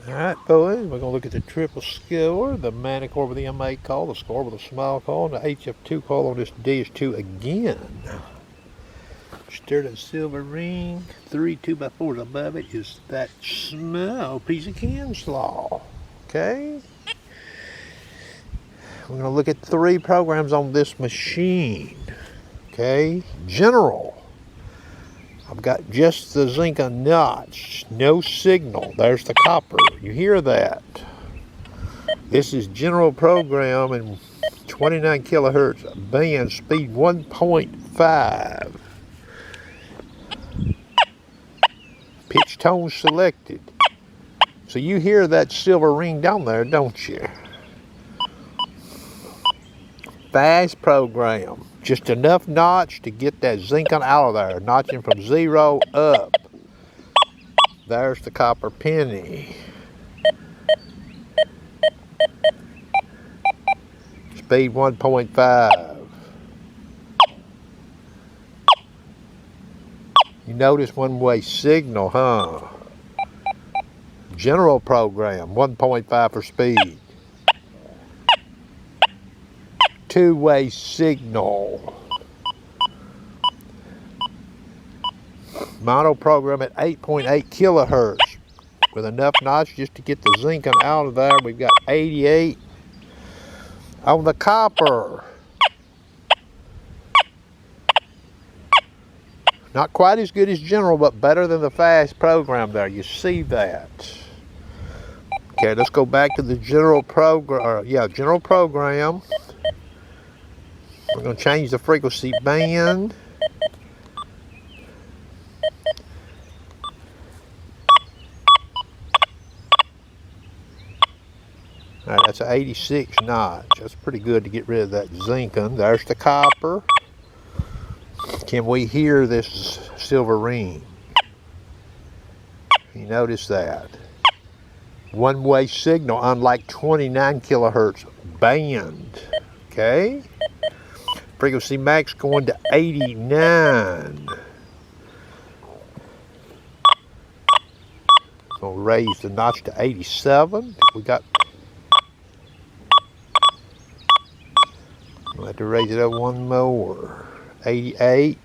Alright, boys, we're going to look at the triple score, the Manticore with the M8 coil, the score with a small coil, and the HF2 coil on this DS2 again. Stir that silver ring, 3 2x4s above it is that small piece of can slaw. Okay? We're going to look at 3 programs on this machine. Okay? General. I've got just the zinc notch, no signal. There's the copper. You hear that? This is general program and 29 kilohertz band, speed 1.5. Pitch tone selected. So you hear that silver ring down there, don't you? Fast program. Just enough notch to get that zinc out of there. Notching from 0 up. There's the copper penny. Speed 1.5. You notice one-way signal, huh? General program, 1.5 for speed. Two-way signal. Mono program at 8.8 kilohertz with enough notch just to get the zinc out of there. We've got 88 on the copper. Not quite as good as general, but better than the fast program there. You see that? Okay, let's go back to the general program. General program. We're going to change the frequency band. All right, that's an 86 notch. That's pretty good to get rid of that zinc. There's the copper. Can we hear this silver ring? You notice that? One-way signal, unlike 29 kilohertz band. Okay? Frequency max going to 89. Gonna raise the notch to 87. We got. We'll have to raise it up one more. 88.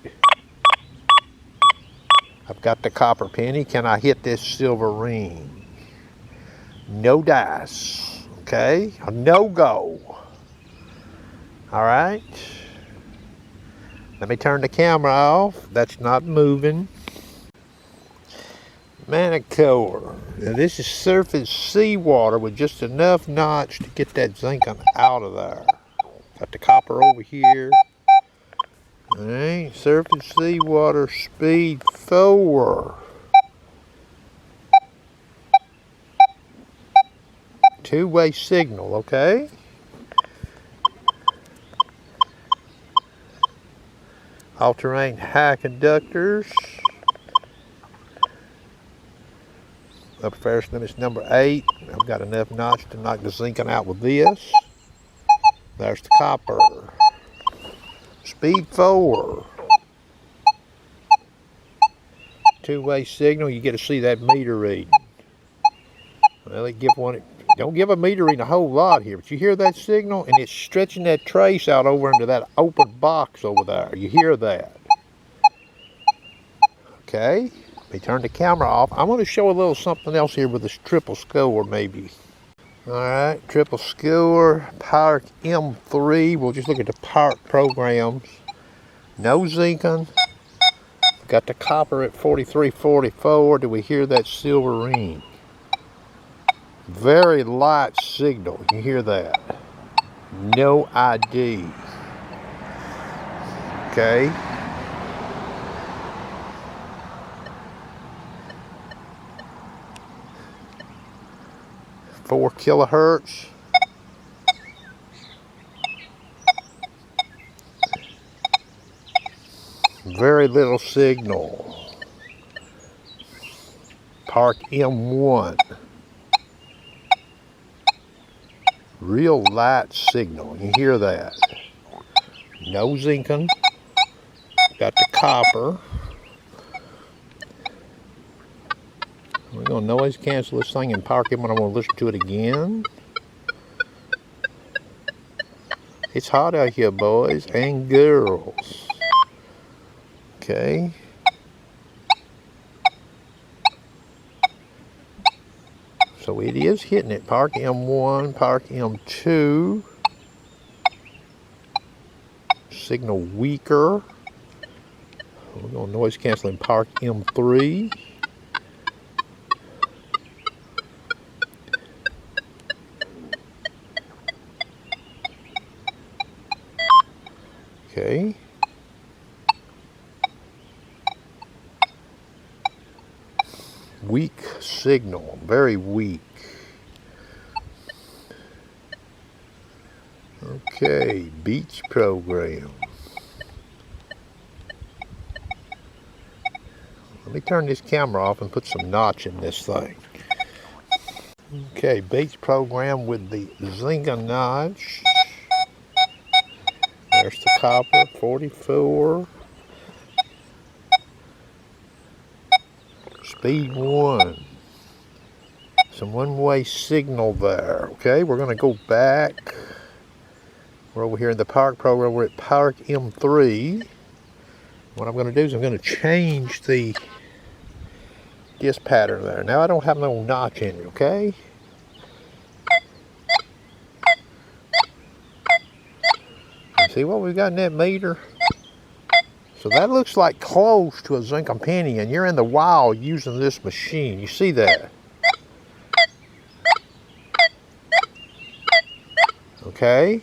I've got the copper penny. Can I hit this silver ring? No dice. Okay? A no-go. All right. Let me turn the camera off. That's not moving. Manticore. Now this is surface seawater with just enough notch to get that zinc out of there. Got the copper over here. Alright, surface seawater, speed 4. Two-way signal, okay? All-terrain high conductors. Upper ferrous limit's number 8. I've got enough notch to knock the zinc out with this. There's the copper. Speed 4. Two-way signal. You get to see that meter reading. Well, they give one. Don't give a meter reading a whole lot here, but you hear that signal, and it's stretching that trace out over into that open box over there. You hear that? Okay. Let me turn the camera off. I'm going to show a little something else here with this triple score, maybe. All right, triple score, Power M3. We'll just look at the power programs. No zinking. Got the copper at 4344. Do we hear that silver ring? Very light signal. You hear that? No ID. Okay. Four kilohertz. Very little signal. Park M1. Real light signal. You hear that? No zinking. Got the copper. We're going to noise cancel this thing and park it when I want to listen to it again. It's hot out here, boys and girls. Okay. So it is hitting it. Park M1, park M2. Signal weaker. We're going to noise cancel and park M3. Okay. Weak signal, very weak. Okay, beach program. Let me turn this camera off and put some notch in this thing. Okay, beach program with the Zinga notch. There's the copper, 44. Speed 1. Some one-way signal there. Okay, we're going to go back. We're over here in the park program. We're at park M3. What I'm going to do is I'm going to change the disc pattern there. Now I don't have no notch in it, okay? See what we've got in that meter? So that looks like close to a Zinc penny, and you're in the wild using this machine. You see that? Okay,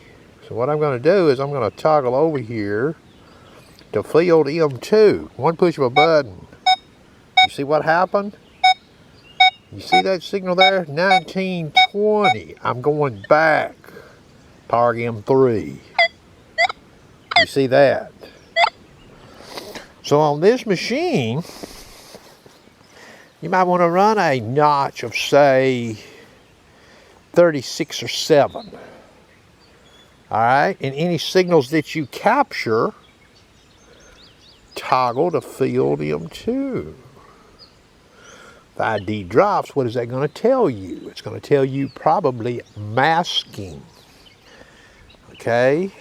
so what I'm going to do is I'm going to toggle over here to field M2. One push of a button. You see what happened? You see that signal there? 1920. I'm going back. Park M3. You see that? So on this machine, you might want to run a notch of, say, 36 or 7. All right, and any signals that you capture, toggle to field M2. If the ID drops, what is that going to tell you? It's going to tell you probably masking. Okay.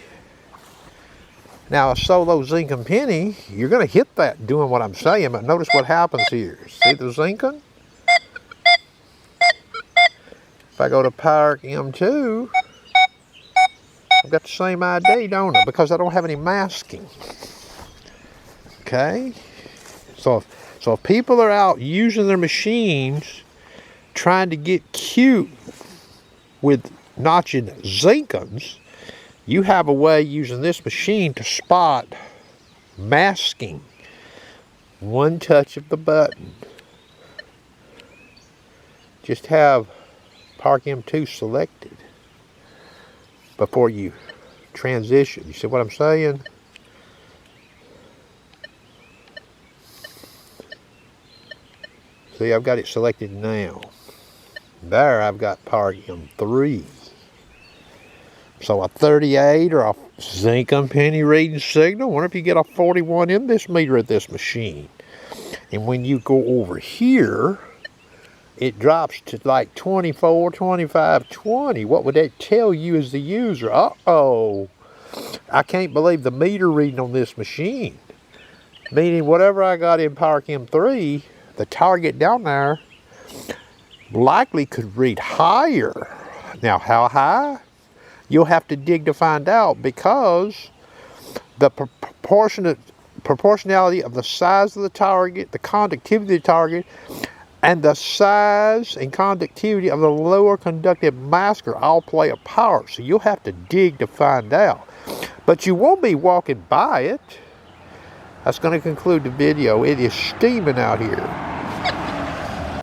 Now, a solo zinc and penny, you're going to hit that doing what I'm saying, but notice what happens here. See the zinking? If I go to park M2, I've got the same ID, don't I? Because I don't have any masking. Okay? So if people are out using their machines, trying to get cute with notching zinkins, you have a way using this machine to spot masking. One touch of the button. Just have Park M2 selected before you transition. You see what I'm saying? See, I've got it selected now. There, I've got Park M3. So a 38 or a zinc and penny reading signal. I wonder if you get a 41 in this meter at this machine. And when you go over here, it drops to like 24, 25, 20. What would that tell you as the user? Uh-oh. I can't believe the meter reading on this machine. Meaning whatever I got in Park M3, the target down there likely could read higher. Now, how high? You'll have to dig to find out, because the proportionality of the size of the target, the conductivity of the target, and the size and conductivity of the lower conductive masker all play a part. So you'll have to dig to find out. But you won't be walking by it. That's going to conclude the video. It is steaming out here.